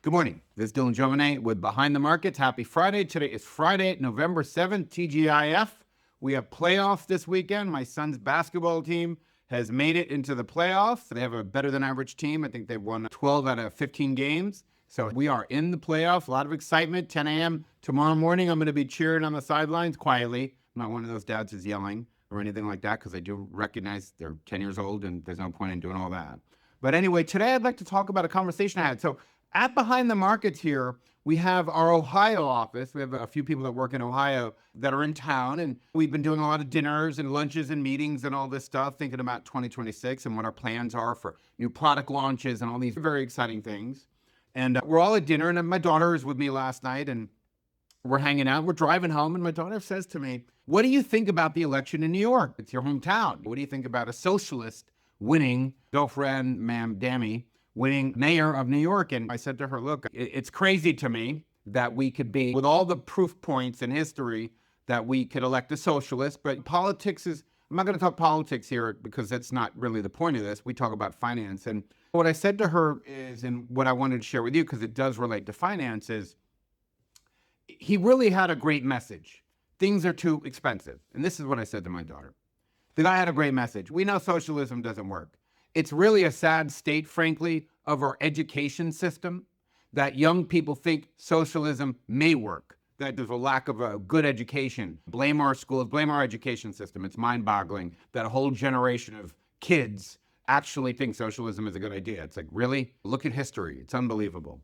Good morning. This is Dylan Jovine with Behind the Markets. Happy Friday. Today is Friday, November 7th, TGIF. We have playoffs this weekend. My son's basketball team has made it into the playoffs. They have a better than average team. I think they've won 12 out of 15 games. So we are in the playoffs. A lot of excitement. 10 a.m. tomorrow morning, I'm going to be cheering on the sidelines quietly. I'm not one of those dads who's yelling or anything like that because I do recognize they're 10 years old and there's no point in doing all that. But anyway, today I'd like to talk about a conversation I had. So at Behind the Markets here, we have our Ohio office. We have a few people that work in Ohio that are in town, and we've been doing a lot of dinners and lunches and meetings and all this stuff, thinking about 2026 and what our plans are for new product launches and all these very exciting things. And we're all at dinner, and my daughter is with me last night, and we're hanging out. We're driving home, and my daughter says to me, "What do you think about the election in New York? It's your hometown. What do you think about a socialist winning, Zohran Mamdani, winning mayor of New York?" And I said to her, look, it's crazy to me that we could be, with all the proof points in history, that we could elect a socialist, but politics is, I'm not going to talk politics here because that's not really the point of this. We talk about finance. And what I said to her is, and what I wanted to share with you, because it does relate to finance, is he really had a great message. Things are too expensive. And this is what I said to my daughter. The guy had a great message. We know socialism doesn't work. It's really a sad state, frankly, of our education system, that young people think socialism may work, that there's a lack of a good education. Blame our schools, blame our education system. It's mind-boggling that a whole generation of kids actually think socialism is a good idea. It's like, really? Look at history. It's unbelievable.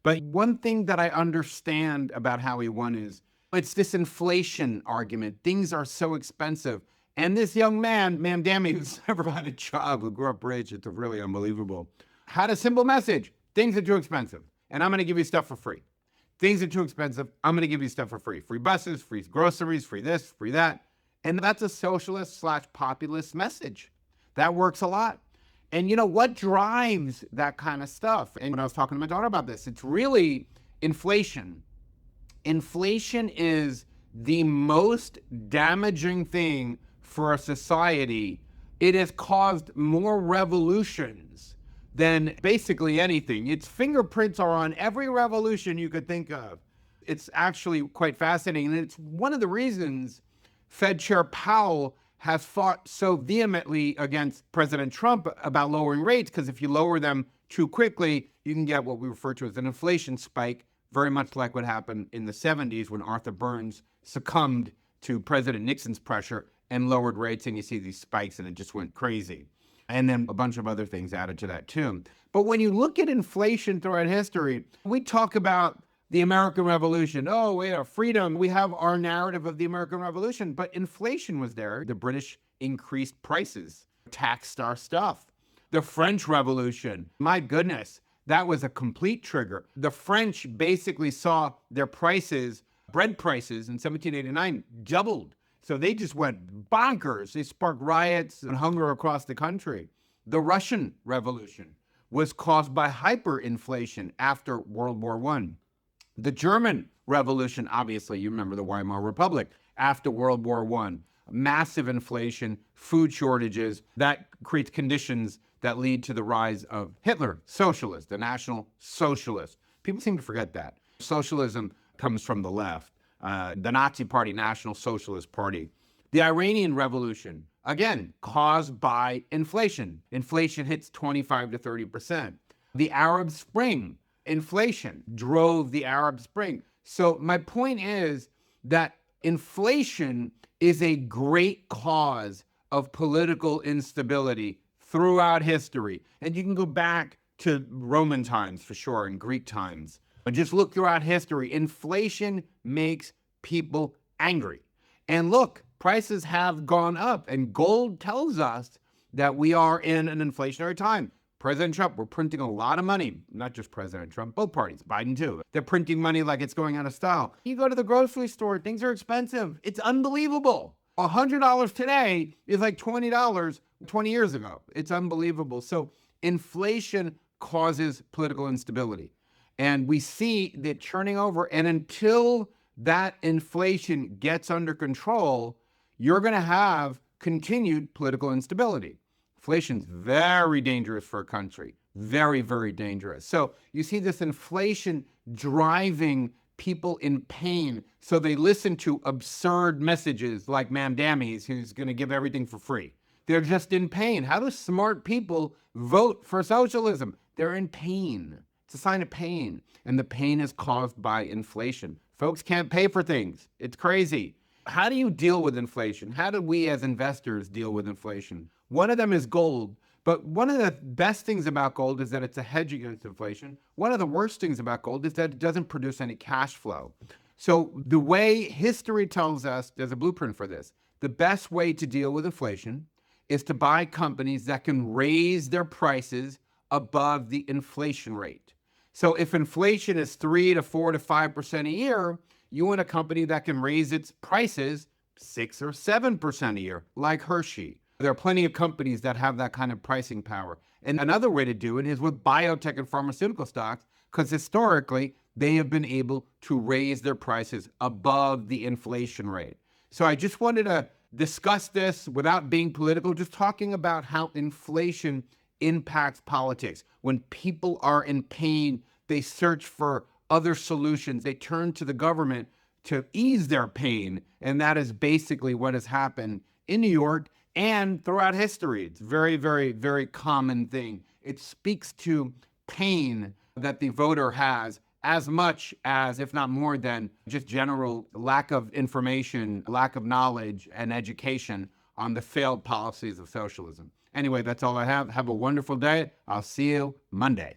But one thing that I understand about how he won is it's this inflation argument. Things are so expensive. And this young man, Mamdani, who's never had a job, who grew up rich, it's really unbelievable, had a simple message. Things are too expensive, and I'm going to give you stuff for free. Things are too expensive. I'm going to give you stuff for free. Free buses, free groceries, free this, free that. And that's a socialist/populist message. That works a lot. And you know what drives that kind of stuff? And when I was talking to my daughter about this, it's really inflation. Inflation is the most damaging thing for a society. It has caused more revolutions than basically anything. Its fingerprints are on every revolution you could think of. It's actually quite fascinating. And it's one of the reasons Fed Chair Powell has fought so vehemently against President Trump about lowering rates, because if you lower them too quickly, you can get what we refer to as an inflation spike, very much like what happened in the 70s when Arthur Burns succumbed to President Nixon's pressure and lowered rates, and you see these spikes, and it just went crazy. And then a bunch of other things added to that too. But when you look at inflation throughout history, we talk about the American Revolution. Oh, we have freedom. We have our narrative of the American Revolution, but inflation was there. The British increased prices, taxed our stuff. The French Revolution, my goodness, that was a complete trigger. The French basically saw their prices, bread prices in 1789 doubled. So they just went bonkers. They sparked riots and hunger across the country. The Russian Revolution was caused by hyperinflation after World War I. The German Revolution, obviously, you remember the Weimar Republic, after World War I. Massive inflation, food shortages, that creates conditions that lead to the rise of Hitler, socialist, the National Socialist. People seem to forget that. Socialism comes from the left. The Nazi Party, National Socialist Party. The Iranian Revolution, again, caused by inflation. Inflation hits 25 to 30%. The Arab Spring, inflation drove the Arab Spring. So my point is that inflation is a great cause of political instability throughout history. And you can go back to Roman times for sure, and Greek times. But just look throughout history. Inflation makes people angry. And look, prices have gone up, and gold tells us that we are in an inflationary time. President Trump, we're printing a lot of money. Not just President Trump, both parties, Biden too. They're printing money like it's going out of style. You go to the grocery store, things are expensive. It's unbelievable. $100 today is like $20 20 years ago. It's unbelievable. So inflation causes political instability. And we see that churning over. And until that inflation gets under control, you're going to have continued political instability. Inflation's very dangerous for a country. very, very dangerous. So you see this inflation driving people in pain. So they listen to absurd messages like Mamdani's, who's going to give everything for free. They're just in pain. How do smart people vote for socialism? They're in pain. It's a sign of pain. And the pain is caused by inflation. Folks can't pay for things. It's crazy. How do you deal with inflation? How do we as investors deal with inflation? One of them is gold. But one of the best things about gold is that it's a hedge against inflation. One of the worst things about gold is that it doesn't produce any cash flow. So the way history tells us, there's a blueprint for this. The best way to deal with inflation is to buy companies that can raise their prices above the inflation rate. So if inflation is 3 to 4 to 5% a year, you want a company that can raise its prices 6 or 7% a year, like Hershey. There are plenty of companies that have that kind of pricing power. And another way to do it is with biotech and pharmaceutical stocks, because historically, they have been able to raise their prices above the inflation rate. So I just wanted to discuss this without being political, just talking about how inflation impacts politics. When people are in pain, they search for other solutions. They turn to the government to ease their pain. And that is basically what has happened in New York and throughout history. It's very, very, very common thing. It speaks to pain that the voter has as much as, if not more than, just general lack of information, lack of knowledge and education on the failed policies of socialism. Anyway, that's all I have. Have a wonderful day. I'll see you Monday.